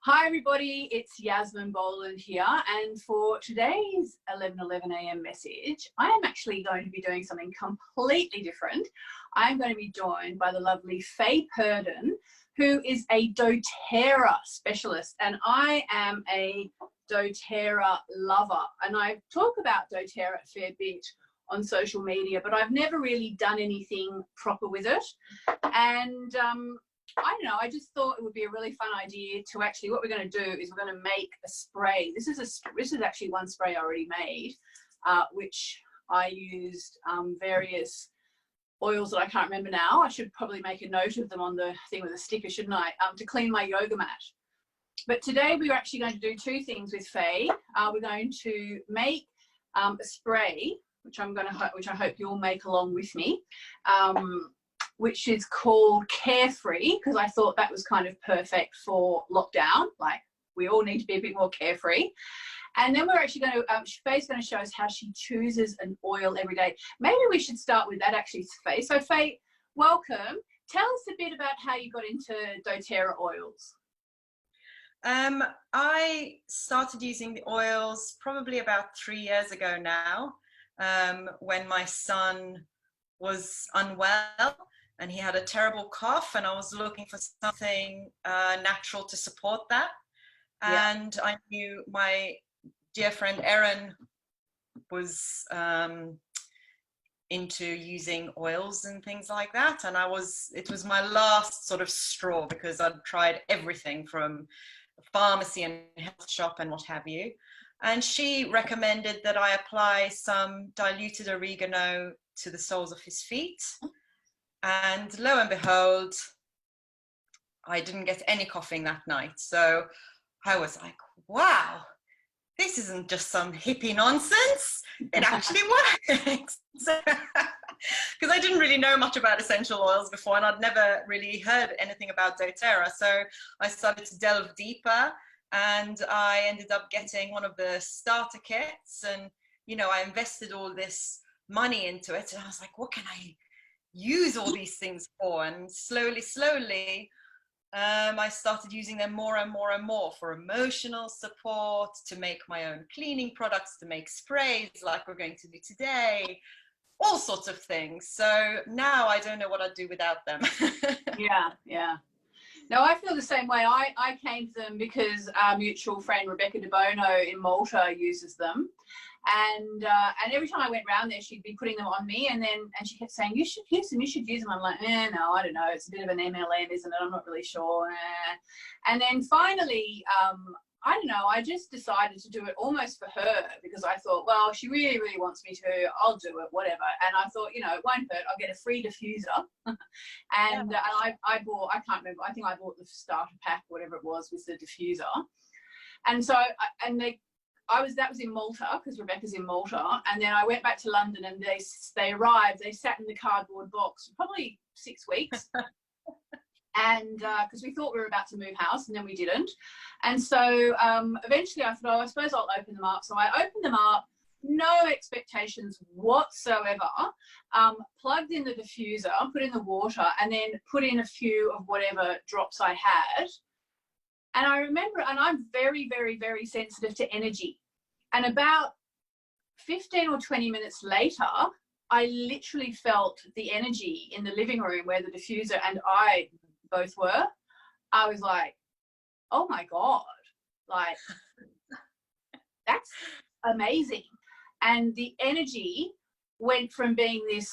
Hi everybody, it's Yasmin Boland here, and for today's 11:11 a.m. message, I am actually going to be doing something completely different. I'm going to be joined by the lovely Faye Purdon, who is a doTERRA specialist, and I am a doTERRA lover, and I talk about doTERRA a fair bit on social media, but I've never really done anything proper with it. And I don't know, I just thought it would be a really fun idea to actually, what we're going to do is we're going to make a spray. This is actually one spray I already made, which I used various oils that I can't remember now. I should probably make a note of them on the thing with a sticker, shouldn't I? To clean my yoga mat. But today we're actually going to do two things with Faye. We're going to make a spray, which I hope you'll make along with me. Which is called Carefree, because I thought that was kind of perfect for lockdown. Like, we all need to be a bit more carefree. And then we're actually going to, Faye's going to show us how she chooses an oil every day. Maybe we should start with that actually, Faye. So Faye, welcome. Tell us a bit about how you got into doTERRA oils. I started using the oils probably about 3 years ago now, when my son was unwell. And he had a terrible cough, and I was looking for something natural to support that. And yeah. I knew my dear friend Erin was into using oils and things like that. And it was my last sort of straw, because I'd tried everything from pharmacy and health shop and what have you. And she recommended that I apply some diluted oregano to the soles of his feet. And lo and behold, I didn't get any coughing that night. So I was like, wow, this isn't just some hippie nonsense. It actually works. Because I didn't really know much about essential oils before, and I'd never really heard anything about doTERRA. So I started to delve deeper, and I ended up getting one of the starter kits. And, you know, I invested all this money into it, and I was like, what can I use all these things for? And slowly I started using them more and more and more for emotional support, to make my own cleaning products, to make sprays like we're going to do today, all sorts of things. So now I don't know what I'd do without them. Yeah. No, I feel the same way. I came to them because our mutual friend Rebecca De Bono in Malta uses them. And every time I went round there, she'd be putting them on me, and she kept saying, you should use them, you should use them. I'm like, no, I don't know, it's a bit of an MLM, isn't it? I'm not really sure. And then finally, I don't know, I just decided to do it almost for her, because I thought, well, she really, really wants me to, I'll do it, whatever. And I thought, you know, it won't hurt, I'll get a free diffuser. And I bought, I can't remember, I think I bought the starter pack, whatever it was, with the diffuser. And so, that was in Malta, because Rebecca's in Malta, and then I went back to London, and they arrived, they sat in the cardboard box for probably 6 weeks. And because we thought we were about to move house, and then we didn't. And so eventually I thought, oh, I suppose I'll open them up. So I opened them up, no expectations whatsoever, plugged in the diffuser, put in the water, and then put in a few of whatever drops I had. And I remember, and I'm very, very, very sensitive to energy. And about 15 or 20 minutes later, I literally felt the energy in the living room where the diffuser and I both were. I was like, oh my God, like, that's amazing. And the energy went from being this,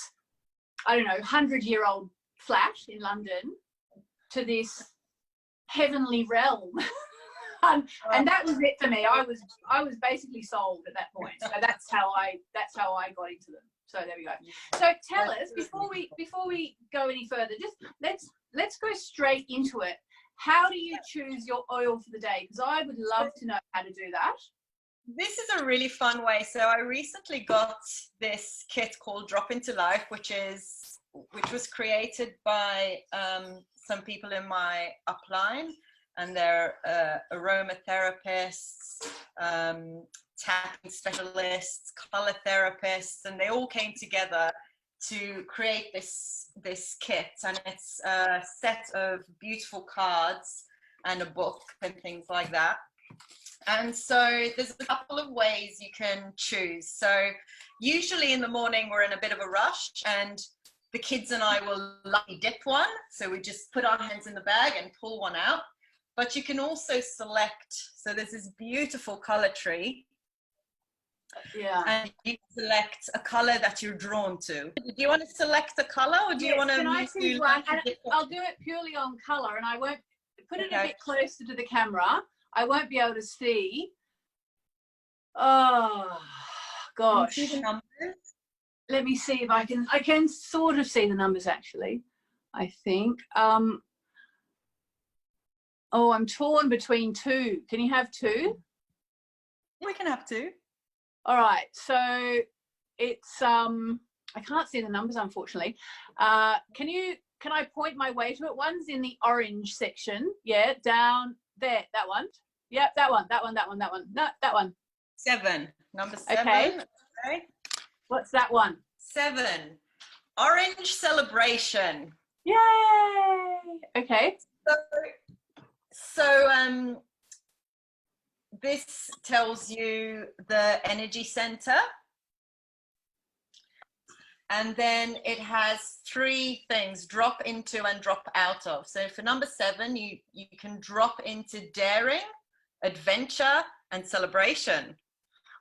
I don't know, 100-year-old flat in London to this heavenly realm. And that was it for me. I was basically sold at that point. So that's how I got into them. So there we go. So tell us, before we go any further, just let's go straight into it. How do you choose your oil for the day? Because I would love to know how to do that. This is a really fun way. So I recently got this kit called Drop Into Life, which was created by some people in my upline, and they're aromatherapists, tapping specialists, color therapists, and they all came together to create this kit. And it's a set of beautiful cards and a book and things like that. And so there's a couple of ways you can choose. So usually in the morning we're in a bit of a rush, and the kids and I will lucky dip one. So we just put our hands in the bag and pull one out. But you can also select, so there's this beautiful color tree. Yeah. And you select a color that you're drawn to. Do you want to select a color, or do you want to? Can I choose one? And I'll do it purely on color, and I won't put it a bit closer to the camera. I won't be able to see. Oh gosh. See the numbers? Let me see if I can sort of see the numbers actually, I think. Oh, I'm torn between two. Can you have two? We can have two. All right, so it's I can't see the numbers unfortunately. Can I point my way to it? One's in the orange section. Yeah, down there, that one. Yep, that one. No, that one. 7. Number 7. Okay. What's that one? 7. Orange celebration. Yay! Okay. So this tells you the energy center. And then it has 3 things: drop into and drop out of. So for number 7, you can drop into daring, adventure, and celebration.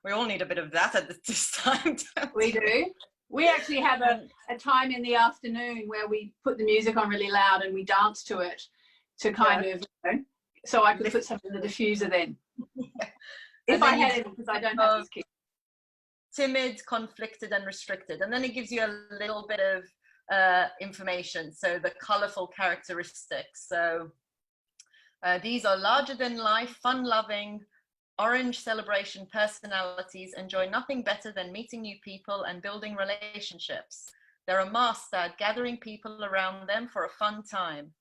We all need a bit of that at this time. We do. We actually have a time in the afternoon where we put the music on really loud and we dance to it to kind of, so I could put something in the diffuser then. Yeah. If I had it, because I don't have this kit. Timid, conflicted, and restricted. And then it gives you a little bit of information. So the colorful characteristics. So these are larger than life, fun-loving, orange celebration personalities enjoy nothing better than meeting new people and building relationships. They're a master at gathering people around them for a fun time.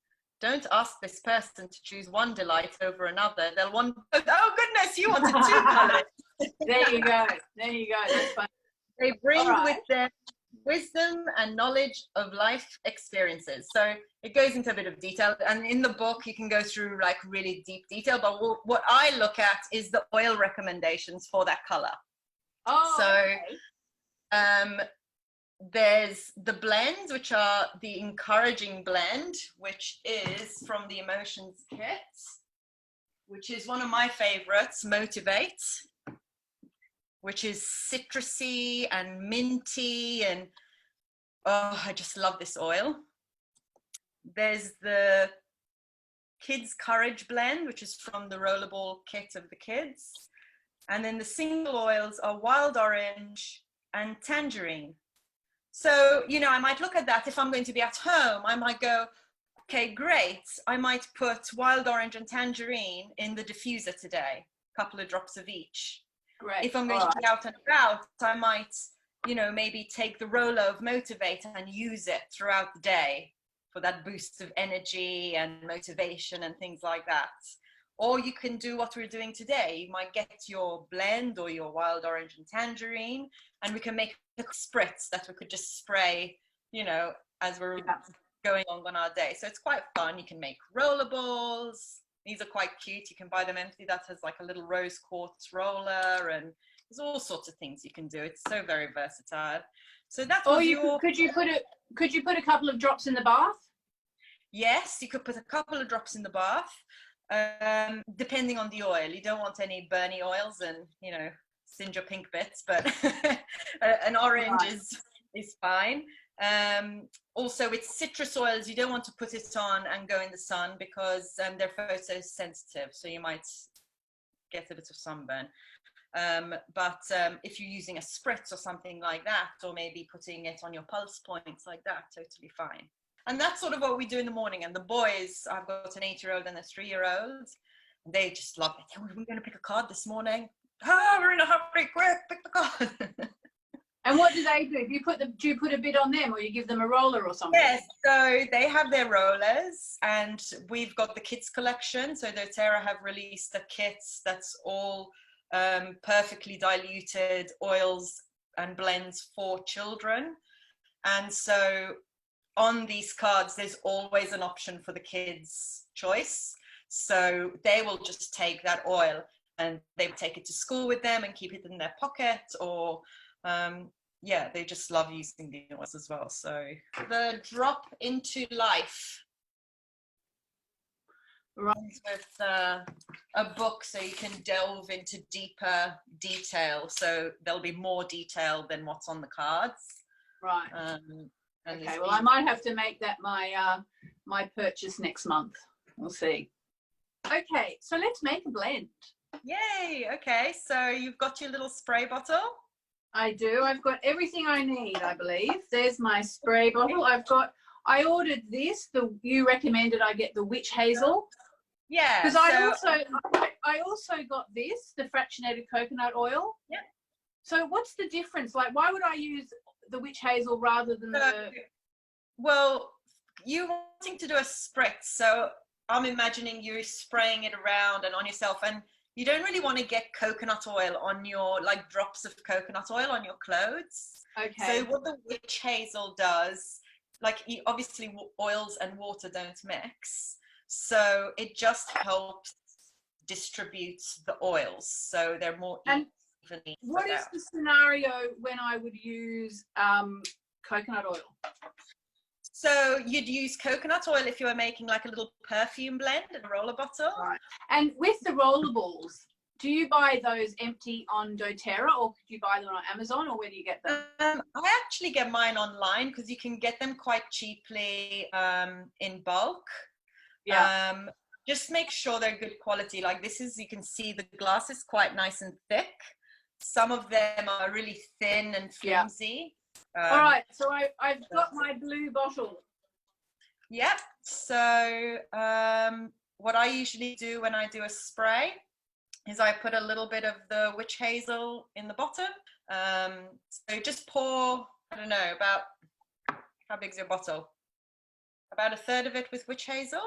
Don't ask this person to choose one delight over another. They'll want, oh goodness, you wanted 2 colors. There you go. There you go. That's fun. They bring with them wisdom and knowledge of life experiences. So it goes into a bit of detail, and in the book you can go through like really deep detail, but what I look at is the oil recommendations for that color. There's the blends, which are the encouraging blend, which is from the Emotions kit, which is one of my favorites, Motivate, which is citrusy and minty, and oh, I just love this oil. There's the Kids Courage blend, which is from the Rollerball kit of the kids. And then the single oils are Wild Orange and Tangerine. So, you know, I might look at that. If I'm going to be at home, I might go, okay, great. I might put Wild Orange and Tangerine in the diffuser today, a couple of drops of each. Great. If I'm going to be out and about, I might, you know, maybe take the roller of Motivate and use it throughout the day for that boost of energy and motivation and things like that. Or you can do what we're doing today. You might get your blend or your Wild Orange and Tangerine, and we can make a spritz that we could just spray, you know, as we're going on our day. So it's quite fun. You can make roller balls. These are quite cute. You can buy them empty. That has like a little rose quartz roller, and there's all sorts of things you can do. It's so very versatile. So that's could you put a couple of drops in the bath? Yes, you could put a couple of drops in the bath. Depending on the oil. You don't want any burny oils and, you know, singe your pink bits, but an orange is fine. Also with citrus oils, you don't want to put it on and go in the sun because they're photosensitive, so you might get a bit of sunburn. But if you're using a spritz or something like that, or maybe putting it on your pulse points like that, totally fine. And that's sort of what we do in the morning. And the boys, I've got an 8-year-old and a 3-year-old. They just love it. Oh, we're going to pick a card this morning. Oh, we're in a hurry, quick, pick the card. And what do they do? Do you put a bit on them, or you give them a roller or something? Yes, so they have their rollers, and we've got the kids collection. So doTERRA have released a kit that's all perfectly diluted oils and blends for children. And so on these cards, there's always an option for the kids' choice. So they will just take that oil and they take it to school with them and keep it in their pocket, or yeah, they just love using the oils as well. So the drop into life, Right. with a book, so you can delve into deeper detail. So there'll be more detail than what's on the cards. Right. And okay. Well, I might have to make that my my purchase next month. We'll see. Okay, so let's make a blend. Yay! Okay, so you've got your little spray bottle. I do. I've got everything I need, I believe. There's my spray bottle. I ordered this. You recommended I get the witch hazel. Yeah. Because I also got this, the fractionated coconut oil. Yeah. So what's the difference? Like, why would I use the witch hazel rather than the? Well, you wanting to do a spritz, so I'm imagining you spraying it around and on yourself, and you don't really want to get coconut oil on your, like drops of coconut oil on your clothes. Okay. So what the witch hazel does, like obviously oils and water don't mix, so it just helps distribute the oils, so they're more evenly. What is the scenario when I would use coconut oil? So you'd use coconut oil if you were making like a little perfume blend in a roller bottle. Right. And with the rollables, do you buy those empty on doTERRA, or could you buy them on Amazon, or where do you get them? I actually get mine online because you can get them quite cheaply in bulk. Yeah. Just make sure they're good quality. Like this is, you can see the glass is quite nice and thick. Some of them are really thin and flimsy. All right, so I've got my blue bottle. Yep. So what I usually do when I do a spray is I put a little bit of the witch hazel in the bottom. So just pour, I don't know, about, how big's your bottle? About a third of it with witch hazel.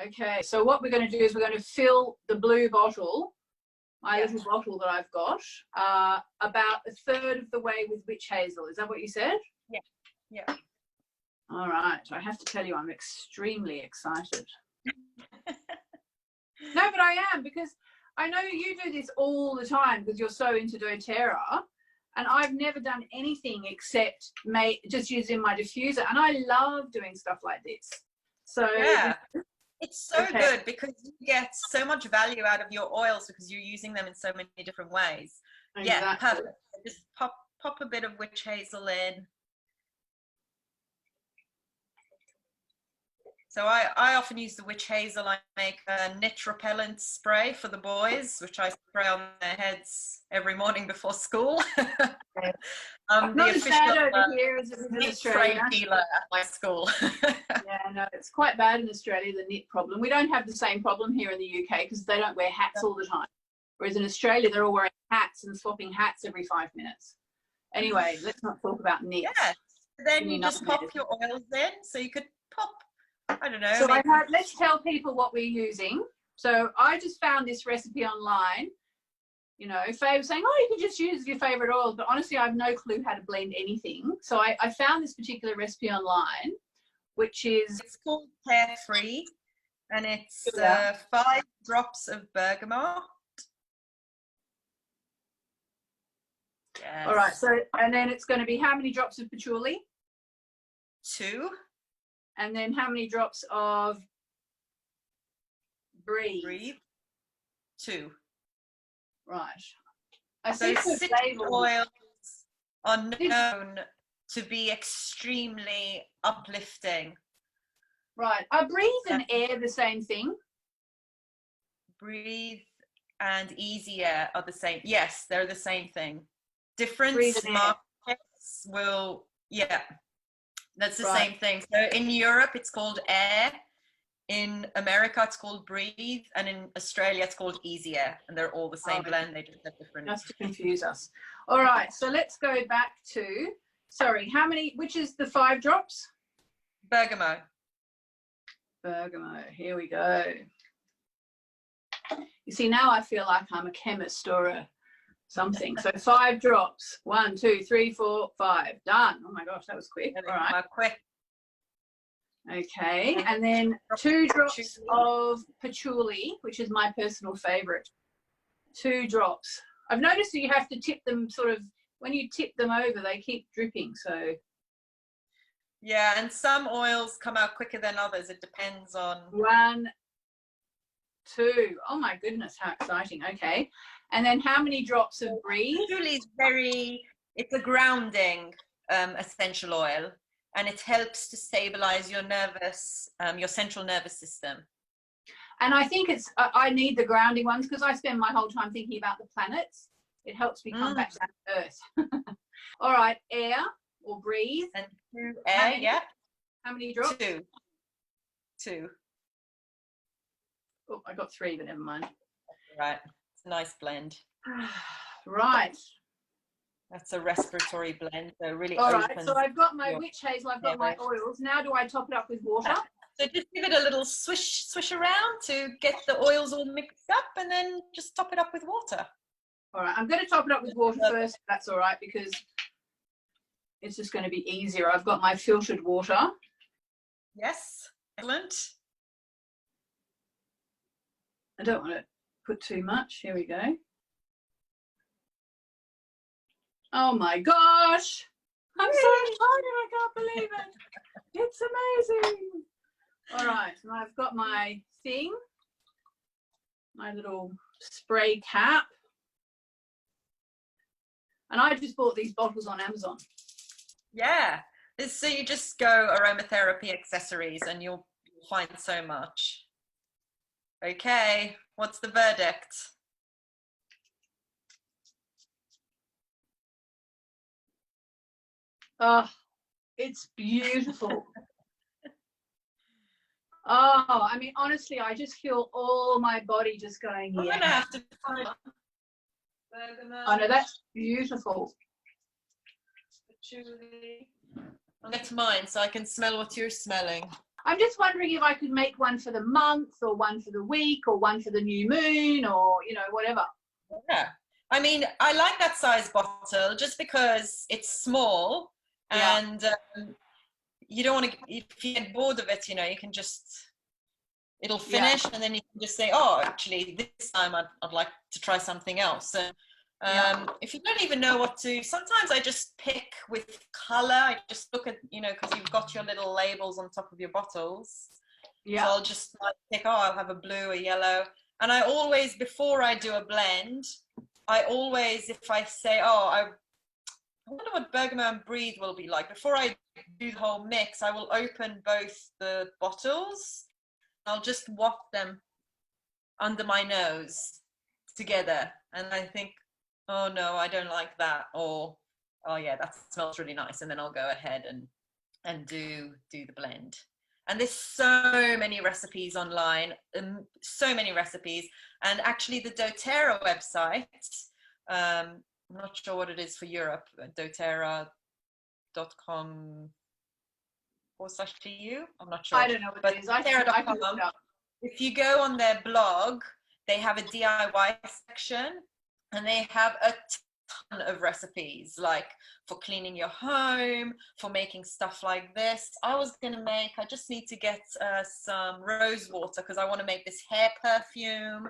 Okay. So what we're going to do is we're going to fill the blue bottle, my little bottle that I've got, about a third of the way with witch hazel. Is that what you said? Yeah. Yeah. All right. I have to tell you, I'm extremely excited. No, but I am, because I know you do this all the time because you're so into doTERRA, and I've never done anything except just using my diffuser, and I love doing stuff like this. So yeah. It's so good because you get so much value out of your oils because you're using them in so many different ways. Exactly. Yeah, perfect. Just pop a bit of witch hazel in. So I often use the witch hazel. I make a knit repellent spray for the boys, which I spray on their heads every morning before school. I'm not the as official bad over here as it is in Australia. Dealer at my school. Yeah, no, it's quite bad in Australia, the knit problem. We don't have the same problem here in the UK because they don't wear hats all the time. Whereas in Australia, they're all wearing hats and swapping hats every 5 minutes. Anyway, let's not talk about knits. Yeah, then you just pop your oils in. So you could pop, I don't know. So let's tell people what we're using. So I just found this recipe online. You know, Faye was saying, oh, you can just use your favorite oils. But honestly, I have no clue how to blend anything. So I found this particular recipe online, which is... It's called Carefree, and it's 5 drops of bergamot. Yes. All right, so, and then it's going to be how many drops of patchouli? 2. And then how many drops of breathe? 2. Right. I see citric oils are known to be extremely uplifting. Right. Are breathe and air the same thing? Breathe and easy air are the same. Yes, they're the same thing. Different markets will, that's the same thing. So in Europe, it's called air. In America, it's called breathe. And in Australia, it's called easy air. And they're all the same blend. They just have different. Just to confuse us. All right. So let's go back to, sorry, which is the 5 drops? Bergamot. Bergamot. Here we go. You see, now I feel like I'm a chemist or something. So 5 drops. 1, 2, 3, 4, 5. Done. Oh my gosh, that was quick. All right. Quick. Okay, And and then drop 2 of drops patchouli. of patchouli, which is my personal favorite. 2 drops. I've noticed that you have to tip them sort of, when you tip them over, they keep dripping. So Yeah, and some oils come out quicker than others. It depends on. 1, 2. Oh my goodness, how exciting. Okay. And then how many drops of Breathe? Patchouli is it's a grounding essential oil, and it helps to stabilize your your central nervous system. And I think I need the grounding ones because I spend my whole time thinking about the planets. It helps me come back down to Earth. All right, air or breathe. And 2 air, yeah. How many drops? 2. Oh, I got 3, but never mind. Right, it's a nice blend. Right. That's a respiratory blend, so really All right, opens so I've got my witch hazel, I've got my oils. Now do I top it up with water? So just give it a little swish around to get the oils all mixed up, and then just top it up with water. All right, I'm going to top it up with water first, if that's all right, because it's just going to be easier. I've got my filtered water. Yes, excellent. I don't want to put too much. Here we go. Oh my gosh. I'm so excited. I can't believe it. It's amazing. All right. And I've got my thing, my little spray cap. And I just bought these bottles on Amazon. Yeah. So you just go aromatherapy accessories and you'll find so much. Okay. What's the verdict? Oh, it's beautiful. Oh, I mean, honestly, I just feel all my body just going, yeah. I'm gonna have to find bergamot. Oh no, that's beautiful. Patchouli. I'll get to mine so I can smell what you're smelling. I'm just wondering if I could make one for the month or one for the week or one for the new moon or, you know, whatever. Yeah. I mean, I like that size bottle just because it's small and you don't want to, if you get bored of it, you know, you can just, it'll finish and then you can just say, oh, actually, this time I'd like to try something else. So, if you don't even know what to, sometimes I just pick with color. I just look at, you know, because you've got your little labels on top of your bottles. Yeah. So I'll just like pick, oh, I'll have a blue, a yellow. And I always, before I do a blend, I always, if I say, oh, I wonder what bergamot and breathe will be like. Before I do the whole mix, I will open both the bottles. I'll just waft them under my nose together. And I think, oh no, I don't like that. Or, oh yeah, that smells really nice. And then I'll go ahead and do the blend. And there's so many recipes online, so many recipes. And actually the doTERRA website, I'm not sure what it is for Europe, doTERRA.com/EU. I'm not sure. I don't know what it is. I can look it up. If you go on their blog, they have a DIY section and they have a ton of recipes, like for cleaning your home, for making stuff like this. I just need to get some rose water because I want to make this hair perfume.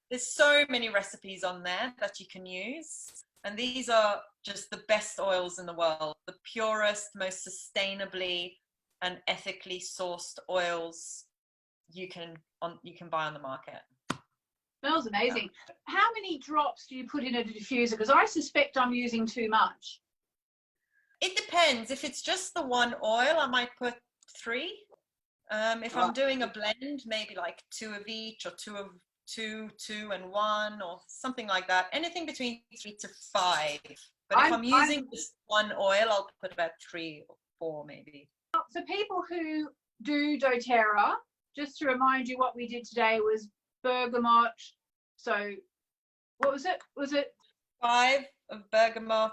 There's so many recipes on there that you can use. And these are just the best oils in the world, the purest, most sustainably and ethically sourced oils you can buy on the market. Smells amazing. Yeah. How many drops do you put in a diffuser? Because I suspect I'm using too much. It depends. If it's just the one oil, I might put 3. If I'm doing a blend, maybe like 2 of each, or 2 and 1, or something like that. Anything between 3 to 5. But if I'm using just one oil, I'll put about 3 or 4 maybe. For people who do doTERRA, just to remind you, what we did today was bergamot. So what was it? Was it 5 of bergamot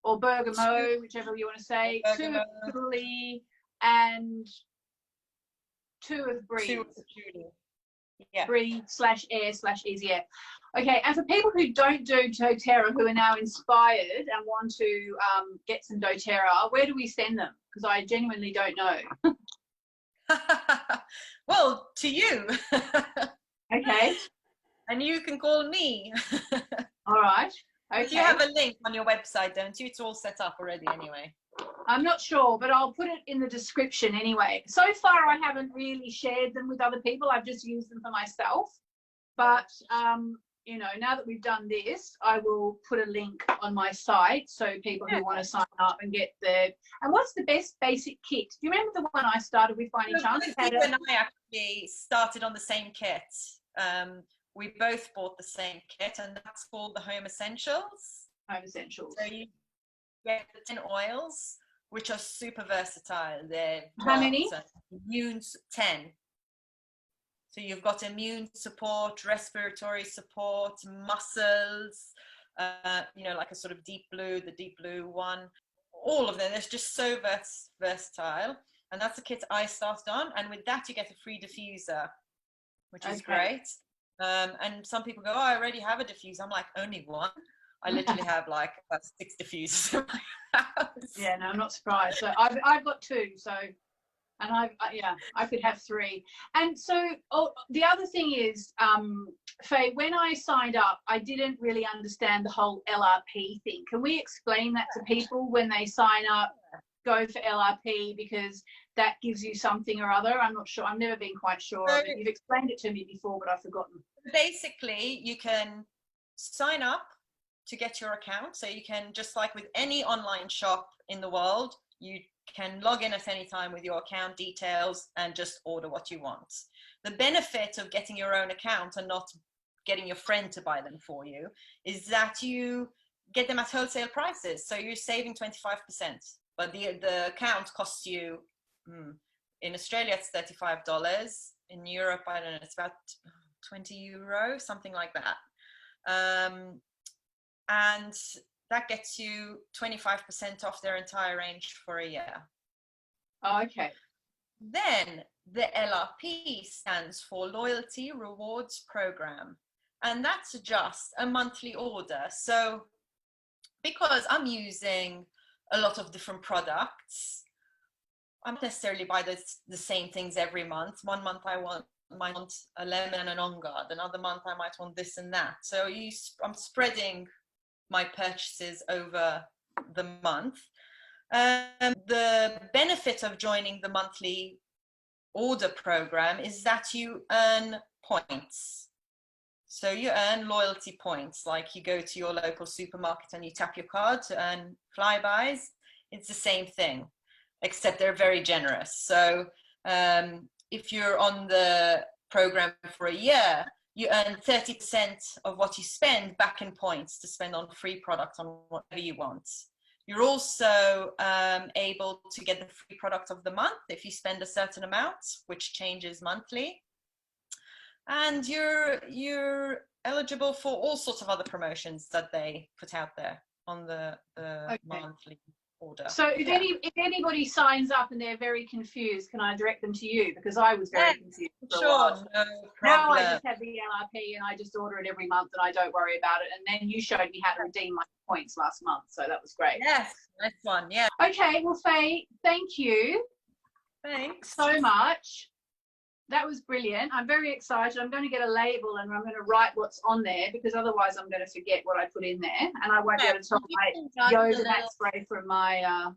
or bergamot, whichever you want to say? 2 of patchouli and 2 of breathe. 2 of patchouli. Yeah. Breathe/air/easy air. Okay, and for people who don't do doTERRA, who are now inspired and want to get some doTERRA, where do we send them? Because I genuinely don't know. Well, to you. Okay. And you can call me. All right. Okay. You have a link on your website, don't you? It's all set up already anyway. I'm not sure, but I'll put it in the description anyway. So far, I haven't really shared them with other people. I've just used them for myself. But, you know, now that we've done this, I will put a link on my site so people who want to sign up and get the. And what's the best basic kit? Do you remember the one I started with by any chance? You and I actually started on the same kit. We both bought the same kit, and that's called the Home Essentials. Home Essentials. So you get the 10 oils, which are super versatile. They're how many? 10. So you've got immune support, respiratory support, muscles, you know, like a sort of deep blue, the deep blue one. All of them. It's just so versatile. And that's the kit I started on. And with that, you get a free diffuser, which is great. And some people go, oh, I already have a diffuser. I'm like, only one? I literally have like about 6 diffusers in my house. Yeah, no, I'm not surprised. So I've got 2. So, and I could have 3. And so the other thing is, Faye, when I signed up, I didn't really understand the whole LRP thing. Can we explain that to people when they sign up, go for LRP, because that gives you something or other? I'm not sure. I've never been quite sure of it. You've explained it to me before, but I've forgotten. Basically, you can sign up to get your account. So you can, just like with any online shop in the world, you can log in at any time with your account details and just order what you want. The benefit of getting your own account and not getting your friend to buy them for you is that you get them at wholesale prices. So you're saving 25%, but the account costs you, in Australia, it's $35. In Europe, I don't know, it's about €20, something like that. And that gets you 25% off their entire range for a year. Oh, okay. Then the LRP stands for Loyalty Rewards Program. And that's just a monthly order. So because I'm using a lot of different products, I don't necessarily buy the same things every month. One month I might want a lemon and an on guard. Another month I might want this and that. So I'm spreading my purchases over the month. The benefit of joining the monthly order program is that you earn points. So you earn loyalty points, like you go to your local supermarket and you tap your card to earn flybys. It's the same thing, except they're very generous. So if you're on the program for a year, you earn 30% of what you spend back in points to spend on free products on whatever you want. You're also able to get the free product of the month if you spend a certain amount, which changes monthly. And you're eligible for all sorts of other promotions that they put out there on the monthly order. So if anybody signs up and they're very confused, can I direct them to you? Because I was very confused for a while. No problem. Now I just have the LRP and I just order it every month and I don't worry about it. And then you showed me how to redeem my points last month, so that was great. Yes, nice one. Yeah. Okay, well, Faye, thank you. Thanks so much. That was brilliant. I'm very excited. I'm going to get a label and I'm going to write what's on there, because otherwise I'm going to forget what I put in there, and I won't be able to tell my yoga mat spray from my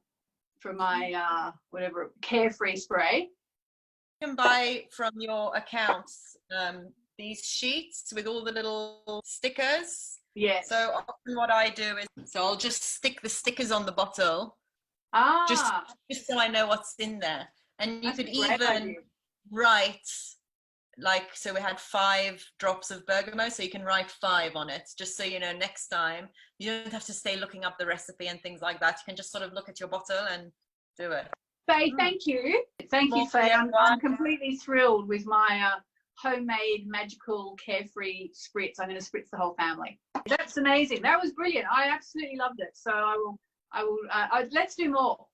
whatever Carefree spray. You can buy from your accounts these sheets with all the little stickers. Yeah. So often what I do is, I'll just stick the stickers on the bottle. Just so I know what's in there. And you could even write, like, so we had 5 drops of bergamot, so you can write 5 on it, just so you know next time you don't have to stay looking up the recipe and things like that. You can just sort of look at your bottle and do it. Faye, thank you. Thank you, Faye. I'm completely thrilled with my homemade magical Carefree spritz. I'm going to spritz the whole family. That's amazing. That was brilliant. I absolutely loved it. So I will let's do more.